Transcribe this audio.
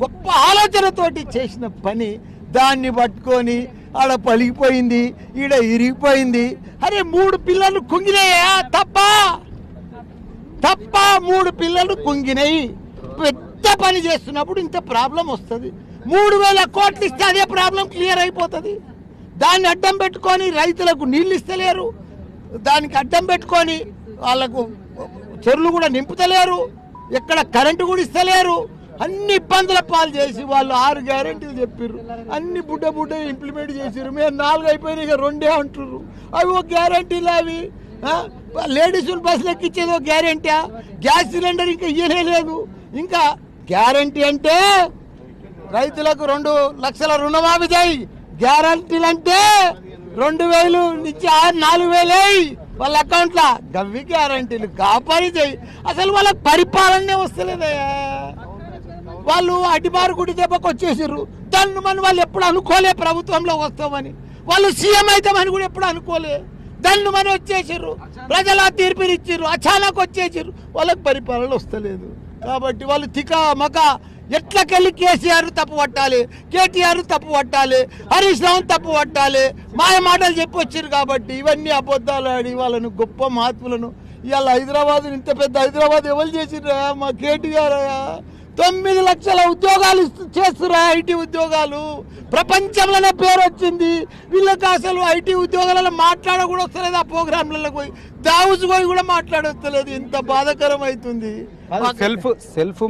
గొప్ప ఆలోచనతోటి చేసిన పని దాన్ని పట్టుకొని ఆడ పలిగిపోయింది, ఈడ ఇరిగిపోయింది. అరే 3 పిల్లలు కుంగినాయా? తప్ప 3 పిల్లలు కుంగినాయి. పెద్ద పని చేస్తున్నప్పుడు ఇంత ప్రాబ్లం వస్తుంది. 3000 కోట్లు ఇస్తే అదే ప్రాబ్లం క్లియర్ అయిపోతుంది. దాన్ని అడ్డం పెట్టుకొని రైతులకు నీళ్ళు ఇస్తలేరు, దానికి అడ్డం పెట్టుకొని వాళ్ళకు చెరువులు కూడా నింపుతలేరు, ఎక్కడ కరెంటు కూడా ఇస్తలేరు. అన్ని ఇబ్బందుల పాలు చేసి వాళ్ళు 6 గ్యారెంటీలు చెప్పారు. అన్ని బుడ్డ ఇంప్లిమెంట్ చేసారు. మేము 4 అయిపోయినాయి, ఇక 2 అంటున్నారు. అవి ఒక గ్యారెంటీలు. అవి లేడీస్ బస్సులు ఎక్కించేది ఒక గ్యారెంటీ. గ్యాస్ సిలిండర్ ఇంకా ఇయ్యలేదు. ఇంకా గ్యారెంటీ అంటే రైతులకు 2 లక్షల రుణమాఫీ చేయి. గ్యారెంటీలు అంటే 2000 నుంచి 4000 వాళ్ళ అకౌంట్లో. గవ్వి గ్యారెంటీలు కాపాడి చేయి. అసలు వాళ్ళకి పరిపాలనే వస్తలేదయ్యా. వాళ్ళు అడిమారు గుడి దెబ్బకు వచ్చేసారు. దాన్ని మనం వాళ్ళు ఎప్పుడు అనుకోలే ప్రభుత్వంలో వస్తామని. వాళ్ళు సీఎం అవుతామని కూడా ఎప్పుడు అనుకోలే. దాన్ని మనం వచ్చేసారు, ప్రజల తీర్పునిచ్చారు, అచానక్ వచ్చేసారు. వాళ్ళకి పరిపాలన వస్తలేదు. కాబట్టి వాళ్ళు తిక ఎట్లకెళ్ళి కేసీఆర్ తప్పు పట్టాలి, కేటీఆర్ తప్పు పట్టాలి, హరీష్ రావు తప్పు పట్టాలి, మాయ మాటలు చెప్పి వచ్చారు. కాబట్టి ఇవన్నీ అబద్ధాలు ఆడి వాళ్ళను గొప్ప మహాత్ములను ఇవాళ హైదరాబాద్, ఇంత పెద్ద హైదరాబాద్ ఎవరు చేసిర్రా? మా కేటీఆర్ 9 లక్షల ఉద్యోగాలు చేస్తురా, ఐటీ ఉద్యోగాలు. ప్రపంచంలోనే పేరు వచ్చింది. వీళ్ళకి అసలు ఐటీ ఉద్యోగాలలో మాట్లాడ కూడా వస్తలేదు. ఆ ప్రోగ్రాంలలో పోయి దావుస్ పోయి కూడా మాట్లాడొస్తలేదు. ఇంత బాధాకరం అవుతుంది. సెల్ఫ్